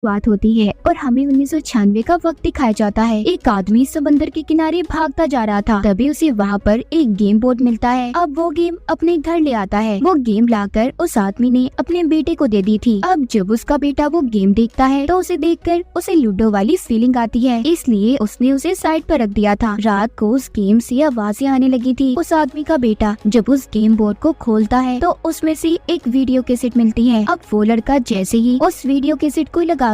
बात होती है और हमें 1996 का वक्त दिखाया जाता है। एक आदमी समंदर के किनारे भागता जा रहा था, तभी उसे वहाँ पर एक गेम बोर्ड मिलता है। अब वो गेम अपने घर ले आता है। वो गेम लाकर उस आदमी ने अपने बेटे को दे दी थी। अब जब उसका बेटा वो गेम देखता है तो उसे देखकर उसे लूडो वाली फीलिंग आती है, इसलिए उसने उसे साइड पर रख दिया था। रात को उस गेम से आवाजें आने लगी थी। उस आदमी का बेटा जब उस गेम बोर्ड को खोलता है तो उसमें से एक वीडियो कैसेट मिलती है। अब वो लड़का जैसे ही उस वीडियो कैसेट को लगाकर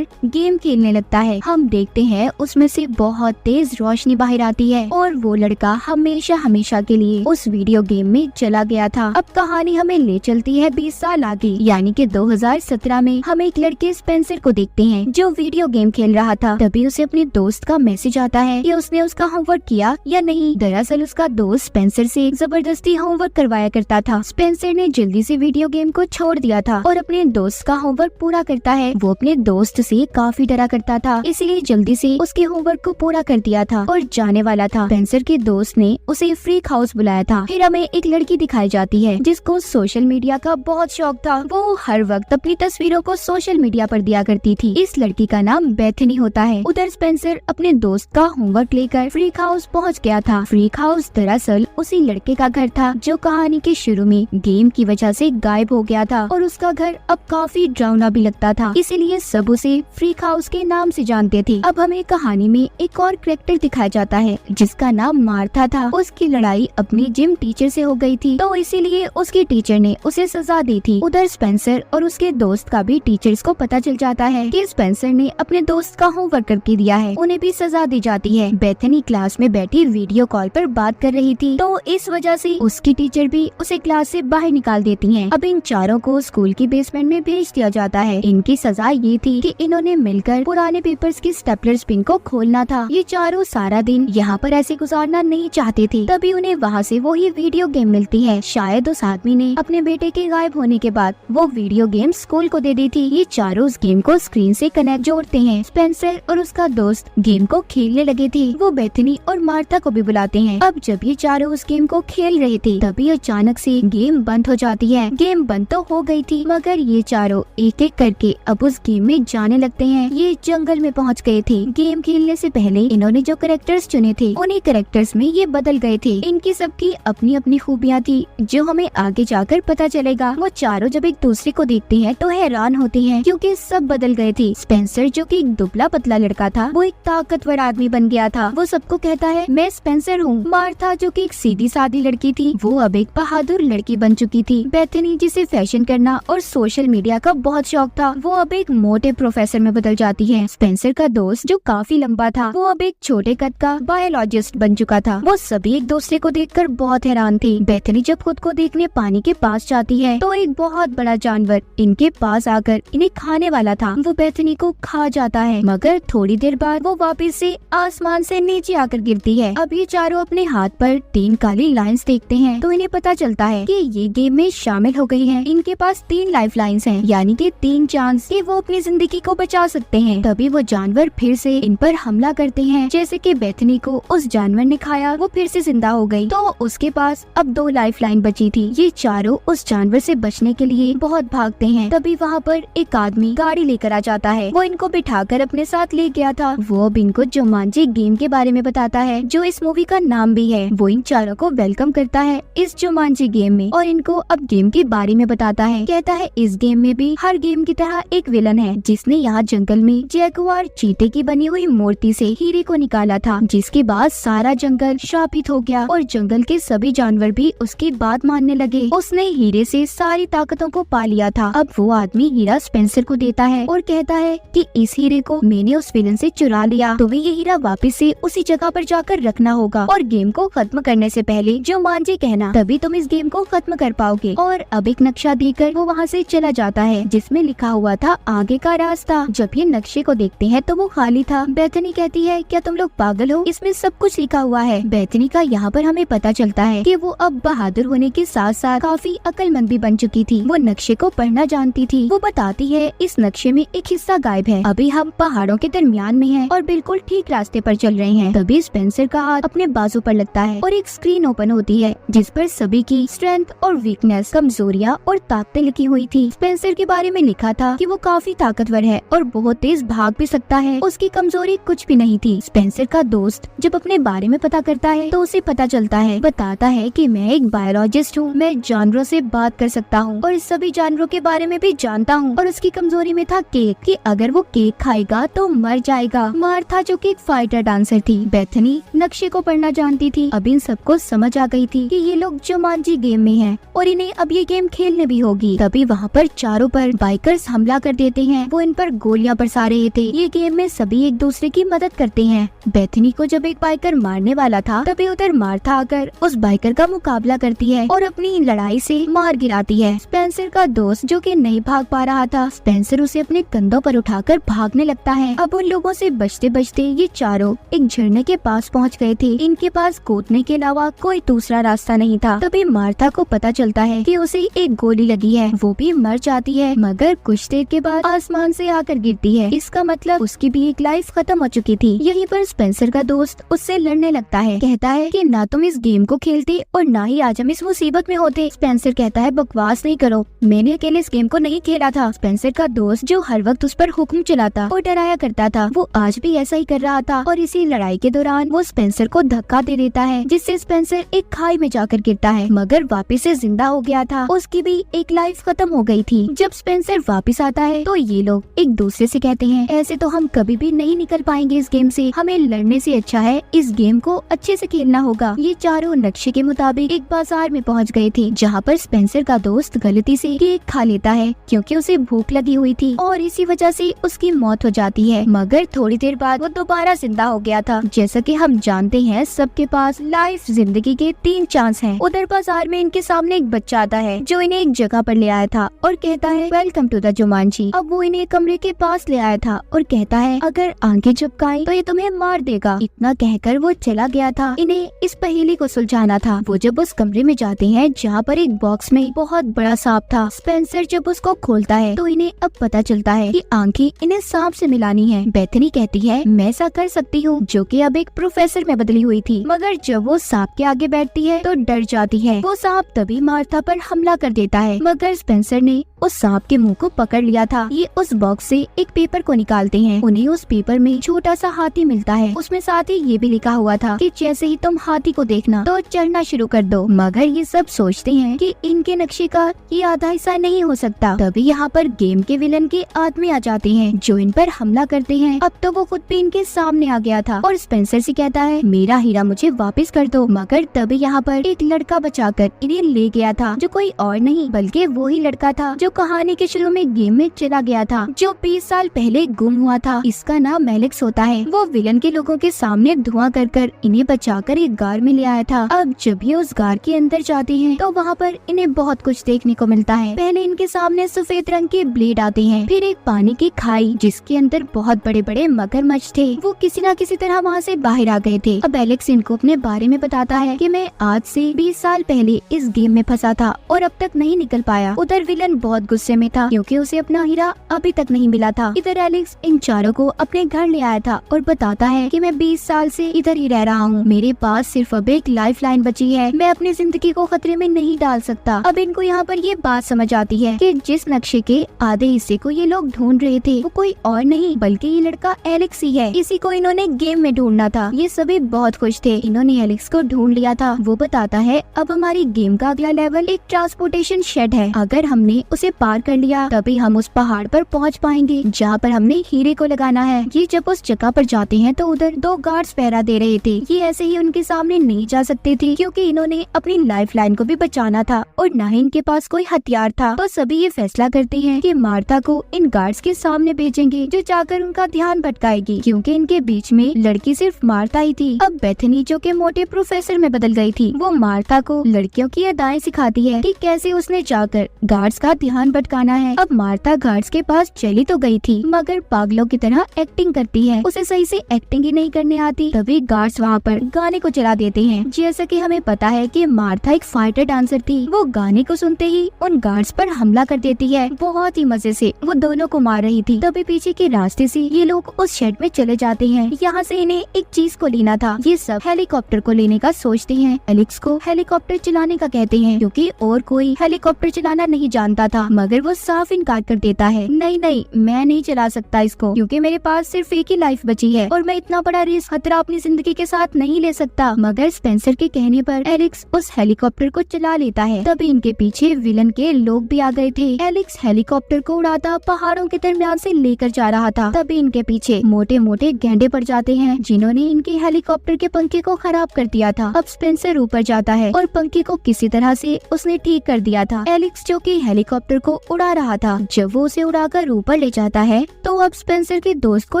गेम खेलने लगता है, हम देखते हैं उसमें से बहुत तेज रोशनी बाहर आती है और वो लड़का हमेशा हमेशा के लिए उस वीडियो गेम में चला गया था। अब कहानी हमें ले चलती है 20 साल आगे, यानी कि 2017 में हम एक लड़के स्पेंसर को देखते हैं जो वीडियो गेम खेल रहा था। तभी उसे अपने दोस्त का मैसेज आता है कि उसने उसका होमवर्क किया या नहीं। दरअसल उसका दोस्त स्पेंसर से जबरदस्ती होमवर्क करवाया करता था। स्पेंसर ने जल्दी से वीडियो गेम को छोड़ दिया था और अपने दोस्त का होमवर्क पूरा करता है। वो अपने दोस्त से काफी डरा करता था, इसलिए जल्दी से उसके होमवर्क को पूरा कर दिया था और जाने वाला था। स्पेंसर के दोस्त ने उसे फ्रीक हाउस बुलाया था। फिर हमें एक लड़की दिखाई जाती है जिसको सोशल मीडिया का बहुत शौक था। वो हर वक्त अपनी तस्वीरों को सोशल मीडिया पर दिया करती थी। इस लड़की का नाम बेथनी होता है। उधर स्पेंसर अपने दोस्त का होमवर्क लेकर फ्रीक हाउस पहुँच गया था। फ्रीक हाउस दरअसल उसी लड़के का घर था जो कहानी के शुरू में गेम की वजह से गायब हो गया था और उसका घर अब काफी डरावना भी लगता था, इसीलिए सब उसे फ्रीक हाउस के नाम से जानते थे। अब हमें कहानी में एक और कैरेक्टर दिखाया जाता है जिसका नाम मार्था था। उसकी लड़ाई अपनी जिम टीचर से हो गई थी, तो इसीलिए उसकी टीचर ने उसे सजा दी थी। उधर स्पेंसर और उसके दोस्त का भी टीचर्स को पता चल जाता है कि स्पेंसर ने अपने दोस्त का होमवर्क करके दिया है, उन्हें भी सजा दी जाती है। बेथनी क्लास में बैठी वीडियो कॉल पर बात कर रही थी, तो इस वजह से उसकी टीचर भी उसे क्लास से बाहर निकाल देती हैं। अब इन चारों को स्कूल की बेसमेंट में भेज दिया जाता है। इनकी सजा ये थी कि इन्होंने मिलकर पुराने पेपर्स की स्टेपलर पिन को खोलना था। ये चारों सारा दिन यहाँ पर ऐसे गुजारना नहीं चाहते थे, तभी उन्हें वहाँ से वो ये वीडियो गेम मिलती है। शायद उस आदमी ने अपने बेटे के गायब होने के बाद वो वीडियो गेम स्कूल को दे दी थी। ये चारों उस गेम को स्क्रीन से कनेक्ट जोड़ते हैं। स्पेंसर और उसका दोस्त गेम को खेलने लगे थे। वो बेथनी और मार्था को भी बुलाते हैं। अब जब ये चारों उस गेम को खेल रहे थे तभी अचानक से गेम बंद हो जाती है। गेम बंद तो हो गई थी, मगर ये चारों एक एक करके अब उस गेम में जाने लगते हैं। ये जंगल में पहुंच गए थे। गेम खेलने से पहले इन्होंने जो कैरेक्टर्स चुने थे उन्हीं कैरेक्टर्स में ये बदल गए थे। इनकी सबकी अपनी अपनी खूबियाँ थी जो हमें आगे जाकर पता चलेगा। वो चारों जब एक दूसरे को देखते हैं तो हैरान होते हैं क्योंकि सब बदल गए थे। स्पेंसर जो कि एक दुबला पतला लड़का था वो एक ताकतवर आदमी बन गया था। वो सबको कहता है मैं स्पेंसर हूँ। मार्था जो कि एक सीधी सादी लड़की थी वो अब एक बहादुर लड़की बन चुकी थी। बेथनी जिसे फैशन करना और सोशल मीडिया का बहुत शौक था वो अब एक मोटे प्रोफेसर में बदल जाती है। स्पेंसर का दोस्त जो काफी लंबा था वो अब एक छोटे कद का बायोलॉजिस्ट बन चुका था। वो सभी एक दूसरे को देखकर बहुत हैरान थे। बेथनी जब खुद को देखने पानी के पास जाती है तो एक बहुत बड़ा जानवर इनके पास आकर इन्हें खाने वाला था। वो बेथनी को खा जाता है, मगर थोड़ी देर बाद वो वापस से आसमान से नीचे आकर गिरती है। अब ये चारों अपने हाथ पर 3 काली लाइंस देखते हैं तो इन्हें पता चलता है कि ये गेम में शामिल हो गई हैं। इनके पास 3 लाइफ लाइन्स हैं, यानी कि 3 चांस कि वो अपनी जिंदगी को बचा सकते हैं। तभी वो जानवर फिर से इन पर हमला करते हैं। जैसे कि बेथनी को उस जानवर ने खाया, वो फिर से जिंदा हो गई, तो उसके पास अब 2 लाइफ लाइन बची थी। ये चारों उस जानवर से बचने के लिए बहुत भागते हैं। तभी वहाँ पर एक आदमी गाड़ी लेकर आ जाता है। वो इनको बिठाकर अपने साथ ले गया था। वो अब इनको जुमांजी गेम के बारे में बताता है जो इस मूवी का नाम भी है। वो इन चारों को वेलकम करता है इस जुमांजी गेम में और इनको अब गेम के बारे में बताता है। कहता है इस गेम में भी हर गेम की तरह एक विलन है जिसने यहाँ जंगल में जैगुआर चीते की बनी हुई मूर्ति से हीरे को निकाला था, जिसके बाद सारा जंगल श्रापित हो गया और जंगल के सभी जानवर भी उसकी बात मानने लगे। उसने हीरे से सारी ताकतों को पा लिया था। अब वो आदमी हीरा स्पेंसर को देता है और कहता है कि इस हीरे को मैंने उस विलन से चुरा लिया, तुम्हें ये हीरा वापस से उसी जगह पर जाकर रखना होगा और गेम को खत्म करने से पहले जुमांजी कहना, तभी तुम इस गेम को खत्म कर पाओगे। और अब एक नक्शा देकर वो वहाँ से चला जाता है जिसमें लिखा हुआ था आगे का रास्ता। जब ये नक्शे को देखते हैं तो वो खाली था। बेथनी कहती है क्या तुम लोग पागल हो, इसमें सब कुछ लिखा हुआ है। बेथनी का यहाँ पर हमें पता चलता है कि वो अब बहादुर होने के साथ साथ काफी अक्लमंद भी बन चुकी थी। वो नक्शे को पढ़ना जानती थी। वो बताती है इस नक्शे में एक हिस्सा गायब है, अभी हम पहाड़ों के दरमियान में हैं और बिल्कुल ठीक रास्ते पर चल रहे हैं। तभी स्पेंसर का हाथ अपने बाजू पर लगता है और एक स्क्रीन ओपन होती है जिस पर सभी की स्ट्रेंथ और वीकनेस, कमजोरियाँ और ताकतें लिखी हुई थी। स्पेंसर के बारे में लिखा था कि वो काफी ताकतवर ताकतवर है और बहुत तेज भाग भी सकता है। उसकी कमजोरी कुछ भी नहीं थी। स्पेंसर का दोस्त जब अपने बारे में पता करता है तो उसे पता चलता है, बताता है कि मैं एक बायोलॉजिस्ट हूँ, मैं जानवरों से बात कर सकता हूँ और सभी जानवरों के बारे में भी जानता हूँ। और उसकी कमजोरी में था केक, कि अगर वो केक खाएगा तो मर जाएगा। मार्था जो कि एक फाइटर डांसर थी, बेथनी नक्शे को पढ़ना जानती थी। अब इन सबको समझ आ गई थी कि ये लोग जुमांजी गेम में हैं और इन्हें अब ये गेम खेलने भी होगी। तभी वहाँ पर चारों पर बाइकर्स हमला कर देते हैं। वो इन पर गोलियां बरसा रहे थे। ये गेम में सभी एक दूसरे की मदद करते हैं। बेथनी को जब एक बाइकर मारने वाला था तभी उधर मार्था आकर उस बाइकर का मुकाबला करती है और अपनी लड़ाई से मार गिराती है। स्पेंसर का दोस्त जो कि नहीं भाग पा रहा था, स्पेंसर उसे अपने कंधों पर उठाकर भागने लगता है। अब उन लोगों से बचते बचते ये चारों एक झरने के पास पहुंच गए थे। इनके पास कूदने के अलावा कोई दूसरा रास्ता नहीं था। तभी मार्था को पता चलता है कि उसे एक गोली लगी है। वो भी मर जाती है, मगर कुछ देर के बाद आसमान से आकर गिरती है। इसका मतलब उसकी भी एक लाइफ खत्म हो चुकी थी। यहीं पर स्पेंसर का दोस्त उससे लड़ने लगता है, कहता है कि ना तुम इस गेम को खेलते और ना ही आज हम इस मुसीबत में होते। स्पेंसर कहता है बकवास नहीं करो, मैंने अकेले इस गेम को नहीं खेला था। स्पेंसर का दोस्त जो हर वक्त उस पर हुक्म चलाता और डराया करता था, वो आज भी ऐसा ही कर रहा था। और इसी लड़ाई के दौरान वो स्पेंसर को धक्का दे देता है, जिससे स्पेंसर एक खाई में जाकर गिरता है, मगर वापिस से जिंदा हो गया था। उसकी भी एक लाइफ खत्म हो गई थी। जब स्पेंसर वापिस आता है तो ये लोग एक दूसरे से कहते हैं, ऐसे तो हम कभी भी नहीं निकल पाएंगे इस गेम से, हमें लड़ने से अच्छा है इस गेम को अच्छे से खेलना होगा। ये चारों नक्शे के मुताबिक एक बाजार में पहुंच गए थे, जहाँ पर स्पेंसर का दोस्त गलती से केक खा लेता है क्योंकि उसे भूख लगी हुई थी और इसी वजह से उसकी मौत हो जाती है। मगर थोड़ी देर बाद वो दोबारा जिंदा हो गया था। जैसा कि हम जानते हैं सबके पास लाइफ जिंदगी के 3 चांस हैं। उधर बाजार में इनके सामने एक बच्चा आता है जो इन्हें एक जगह पर ले आया था और कहता है वेलकम टू द जुमांजी। अब वो इन्हें कमरे के पास ले आया था और कहता है अगर आंखें झपकाई तो ये तुम्हें मार देगा। इतना कहकर वो चला गया था। इन्हें इस पहेली को सुलझाना था। वो जब उस कमरे में जाते हैं जहाँ पर एक बॉक्स में बहुत बड़ा सांप था। स्पेंसर जब उसको खोलता है तो इन्हें अब पता चलता है कि आंखें इन्हें सांप से मिलानी है। बेथनी कहती है मैं ऐसा कर सकती हूँ, जो कि अब एक प्रोफेसर में बदली हुई थी। मगर जब वो सांप के आगे बैठती है तो डर जाती है। वो सांप तभी मार्था पर हमला कर देता है, मगर स्पेंसर ने उस सांप के मुंह को पकड़ लिया था। ये उस बॉक्स से एक पेपर को निकालते हैं। उन्हें उस पेपर में छोटा सा हाथी मिलता है। उसमें साथ ही ये भी लिखा हुआ था कि जैसे ही तुम हाथी को देखना तो चढ़ना शुरू कर दो। मगर ये सब सोचते हैं कि इनके नक्शे का ये आधा हिस्सा नहीं हो सकता। तभी यहाँ पर गेम के विलन के आदमी आ जाते हैं जो इन पर हमला करते हैं। अब तो वो खुद भी इनके सामने आ गया था और स्पेंसर से कहता है मेरा हीरा मुझे वापस कर दो। मगर तभी यहाँ पर एक लड़का बचाकर इन्हें ले गया था, जो कोई और नहीं बल्कि वो ही लड़का था जो कहानी के शुरू में गेम में चला गया था, जो 20 साल पहले गुम हुआ था। इसका नाम एलेक्स होता है। वो विलन के लोगों के सामने धुआं कर कर इन्हें बचाकर एक गार में ले आया था। अब जब ये उस गार के अंदर जाते हैं तो वहाँ पर इन्हें बहुत कुछ देखने को मिलता है। पहले इनके सामने सफेद रंग के ब्लेड आते हैं, फिर एक पानी की खाई जिसके अंदर बहुत बड़े बड़े मगरमच्छ थे। वो किसी न किसी तरह वहाँ से बाहर आ गए थे। अब एलेक्स इनको अपने बारे में बताता है कि मैं आज से 20 साल पहले इस गेम में फंसा था और अब तक नहीं निकल पाया। उधर विलन बहुत गुस्से में था क्योंकि उसे अपना हीरा अभी तक नहीं मिला था। इधर एलेक्स इन चारों को अपने घर ले आया था और बताता है कि मैं 20 साल से इधर ही रह रहा हूँ। मेरे पास सिर्फ अब एक लाइफ लाइन बची है। मैं अपनी जिंदगी को खतरे में नहीं डाल सकता। अब इनको यहाँ पर ये बात समझ आती है कि जिस नक्शे के आधे हिस्से को ये लोग ढूंढ रहे थे वो कोई और नहीं बल्कि ये लड़का एलेक्स ही है। इसी को इन्होंने गेम में ढूंढना था। ये सभी बहुत खुश थे। इन्होंने एलेक्स को ढूंढ लिया था। वो बताता है अब हमारी गेम का अगला लेवल एक ट्रांसपोर्टेशन शेड है। अगर हमने उसे पार कर लिया तभी हम उस पहाड़ पर पहुंच पाएंगे जहाँ पर हमने हीरे को लगाना है। ये जब उस जगह पर जाते हैं तो उधर 2 गार्ड्स पहरा दे रहे थे। ये ऐसे ही उनके सामने नहीं जा सकते थे क्योंकि इन्होंने अपनी लाइफ लाइन को भी बचाना था और न ही इनके पास कोई हथियार था। तो सभी ये फैसला करते हैं कि मार्था को इन गार्ड्स के सामने भेजेंगे जो जाकर उनका ध्यान भटकाएगी, क्योंकि इनके बीच में लड़की सिर्फ मार्था ही थी। अब बेथनी जो के मोटे प्रोफेसर में बदल गई थी, वो मार्था को लड़कियों की अदाएं सिखाती है कि कैसे उसने जाकर गार्ड्स का ध्यान भटकाना है। अब मार्था गार्ड्स के पास चली तो गई थी मगर पागलों की तरह एक्टिंग करती है। उसे सही से एक्टिंग ही नहीं करने आती। तभी गार्ड्स वहाँ पर गाने को चला देते हैं। जैसा कि हमें पता है कि मार्था एक फाइटर डांसर थी। वो गाने को सुनते ही उन गार्ड्स पर हमला कर देती है। बहुत ही मजे से वो दोनों को मार रही थी। तभी पीछे के रास्ते से ये लोग उस शेड में चले जाते हैं। यहाँ से इन्हें एक चीज को लेना था। ये सब हेलीकॉप्टर को लेने का सोचते हैं। एलेक्स को हेलीकॉप्टर चलाने का कहते हैं क्योंकि और कोई हेलीकॉप्टर चलाना नहीं जानता था। का, मगर वो साफ इनकार कर देता है। नहीं नहीं, मैं नहीं चला सकता इसको, क्योंकि मेरे पास सिर्फ एक ही लाइफ बची है और मैं इतना बड़ा रिस्क खतरा अपनी जिंदगी के साथ नहीं ले सकता। मगर स्पेंसर के कहने पर एलेक्स उस हेलीकॉप्टर को चला लेता है। तभी इनके पीछे विलन के लोग भी आ गए थे। एलेक्स हेलीकॉप्टर को उड़ाता पहाड़ों के दरमियान से लेकर जा रहा था। तभी इनके पीछे मोटे मोटे गैंडे पड़ जाते हैं, जिन्होंने इनके हेलीकॉप्टर के पंखे को खराब कर दिया था। अब स्पेंसर ऊपर जाता है और पंखे को किसी तरह से उसने ठीक कर दिया था। एलेक्स जो कि हेलीकॉप्टर को उड़ा रहा था, जब वो उसे उड़ाकर ऊपर ले जाता है तो अब स्पेंसर के दोस्त को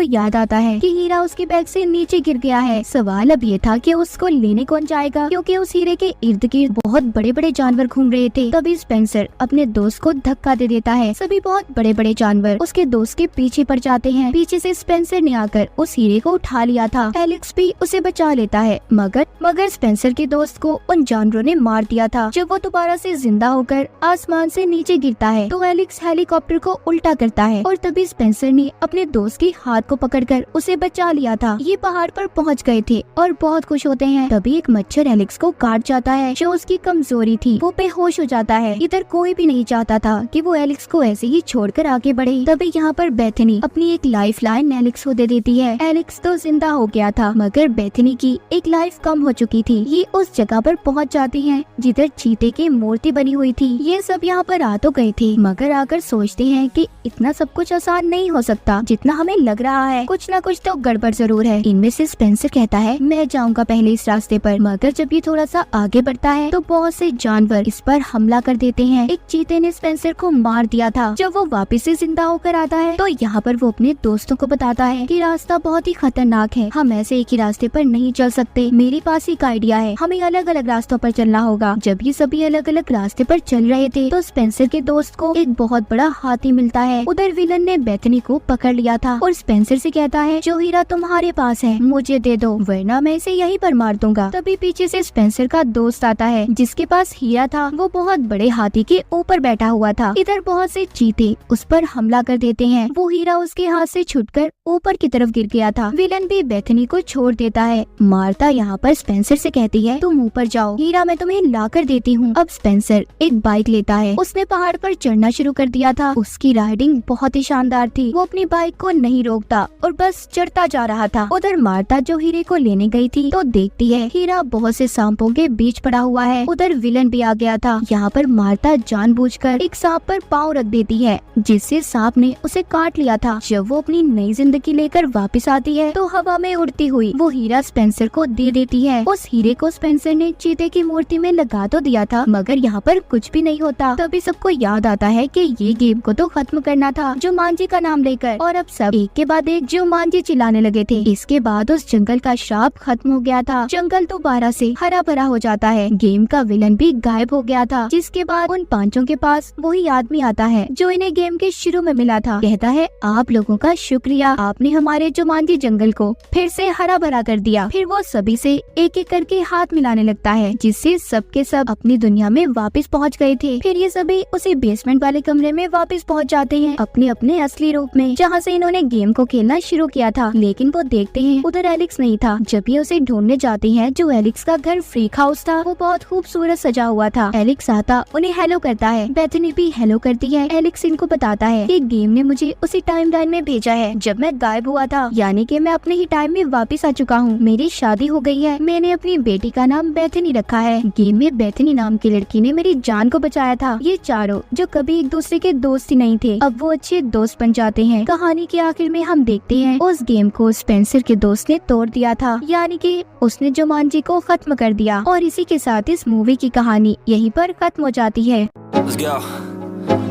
याद आता है कि हीरा उसके बैग से नीचे गिर गया है। सवाल अब ये था कि उसको लेने कौन जाएगा, क्योंकि उस हीरे के इर्द गिर्द बहुत बड़े बड़े जानवर घूम रहे थे। तभी स्पेंसर अपने दोस्त को धक्का दे देता है। सभी बहुत बड़े बड़े जानवर उसके दोस्त के पीछे पड़ जाते हैं। पीछे से स्पेंसर ने आकर उस हीरे को उठा लिया था। एलेक्स भी उसे बचा लेता है, मगर स्पेंसर के दोस्त को उन जानवरों ने मार दिया था। जब वो दोबारा से जिंदा होकर आसमान से नीचे गिरता है तो एलेक्स हेलीकॉप्टर को उल्टा करता है और तभी स्पेंसर ने अपने दोस्त के हाथ को पकड़कर उसे बचा लिया था। ये पहाड़ पर पहुंच गए थे और बहुत खुश होते हैं। तभी एक मच्छर एलेक्स को काट जाता है, जो उसकी कमजोरी थी। वो बेहोश हो जाता है। इधर कोई भी नहीं चाहता था कि वो एलेक्स को ऐसे ही छोड़कर आगे बढ़े। तभी यहाँ पर बेथनी अपनी एक लाइफ लाइन एलेक्स को दे देती है। एलेक्स तो जिंदा हो गया था, मगर बेथनी की एक लाइफ कम हो चुकी थी। ये उस जगह पर पहुँच जाती है जिधर चीते की मूर्ति बनी हुई थी। ये सब यहाँ पर आ तो गए थे, मगर आकर सोचते हैं कि इतना सब कुछ आसान नहीं हो सकता जितना हमें लग रहा है। कुछ ना कुछ तो गड़बड़ जरूर है। इनमें से स्पेंसर कहता है मैं जाऊंगा पहले इस रास्ते पर, मगर जब ये थोड़ा सा आगे बढ़ता है तो बहुत से जानवर इस पर हमला कर देते हैं। एक चीते ने स्पेंसर को मार दिया था। जब वो वापस से जिंदा होकर आता है तो यहाँ पर वो अपने दोस्तों को बताता है कि रास्ता बहुत ही खतरनाक है, हम ऐसे एक ही रास्ते पर नहीं चल सकते। मेरे पास एक आइडिया है, हमें अलग अलग रास्तों पर चलना होगा। जब ये सभी अलग अलग रास्ते पर चल रहे थे तो स्पेंसर के दोस्त को एक बहुत बड़ा हाथी मिलता है। उधर विलन ने बेथनी को पकड़ लिया था और स्पेंसर से कहता है जो हीरा तुम्हारे पास है मुझे दे दो, वरना मैं इसे यहीं पर मार दूंगा। तभी पीछे से स्पेंसर का दोस्त आता है जिसके पास हीरा था। वो बहुत बड़े हाथी के ऊपर बैठा हुआ था। इधर बहुत से चीते उस पर हमला कर देते हैं। वो हीरा उसके हाथ से छूटकर ऊपर की तरफ गिर गया था। विलन भी बेथनी को छोड़ देता है। मार्ता यहाँ पर स्पेंसर से कहती है तुम ऊपर जाओ, हीरा मैं तुम्हें ला कर देती हूँ। अब स्पेंसर एक बाइक लेता है। उसने पहाड़ पर चढ़ना शुरू कर दिया था। उसकी राइडिंग बहुत ही शानदार थी। वो अपनी बाइक को नहीं रोकता और बस चढ़ता जा रहा था। उधर मार्ता जो हीरे को लेने गई थी तो देखती है हीरा बहुत से सांपों के बीच पड़ा हुआ है। उधर विलन भी आ गया था। यहाँ पर मार्ता जानबूझकर एक सांप पर पाँव रख देती है, जिससे सांप ने उसे काट लिया था। जब वो अपनी नई जिंदगी लेकर वापस आती है तो हवा में उड़ती हुई वो हीरा स्पेंसर को दे देती है। उस हीरे को स्पेंसर ने चीते की मूर्ति में लगा तो दिया था, मगर यहाँ पर कुछ भी नहीं होता। तभी सबको याद आता है कि ये गेम को तो खत्म करना था जुमांजी का नाम लेकर, और अब सब एक के बाद एक जुमांजी चिल्लाने लगे थे। इसके बाद उस जंगल का श्राप खत्म हो गया था। जंगल दोबारा से हरा भरा हो जाता है। गेम का विलन भी गायब हो गया था। जिसके बाद उन पांचों के पास वही आदमी आता है जो इन्हें गेम के शुरू में मिला था। कहता है आप लोगों का शुक्रिया, आपने हमारे जुमांजी जंगल को फिर से हरा भरा कर दिया। फिर वो सभी से एक एक करके हाथ मिलाने लगता है, जिससे सबके सब अपनी दुनिया में वापस पहुंच गए थे। फिर ये सभी उसी बेसमेंट वाले कमरे में वापस पहुंच जाते हैं अपने अपने असली रूप में, जहां से इन्होंने गेम को खेलना शुरू किया था। लेकिन वो देखते हैं उधर एलेक्स नहीं था। जब ये उसे ढूंढने जाते हैं, जो एलेक्स का घर फ्रीक हाउस था वो बहुत खूबसूरत सजा हुआ था। एलेक्स आता उन्हें हेलो करता है। बेथनी भी हेलो करती है। एलेक्स इनको बताता है कि गेम ने मुझे उसी टाइमलाइन में भेजा है जब मैं गायब हुआ था, यानी कि मैं अपने ही टाइम में वापस आ चुका हूँ। मेरी शादी हो गई है। मैंने अपनी बेटी का नाम बेथनी रखा है। गेम में बेथनी नाम की लड़की ने मेरी जान को बचाया था। ये चारों जो कभी एक दूसरे के दोस्त ही नहीं थे, अब वो अच्छे दोस्त बन जाते हैं। कहानी के आखिर में हम देखते हैं उस गेम को स्पेंसर के दोस्त ने तोड़ दिया था, यानी कि उसने जुमांजी को खत्म कर दिया। और इसी के साथ इस मूवी की कहानी यहीं पर खत्म हो जाती है। Let's go.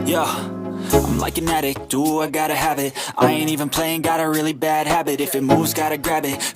Yo, I'm like an addict, do I gotta have it. I ain't even playing, got a really bad habit. If it moves, gotta grab it.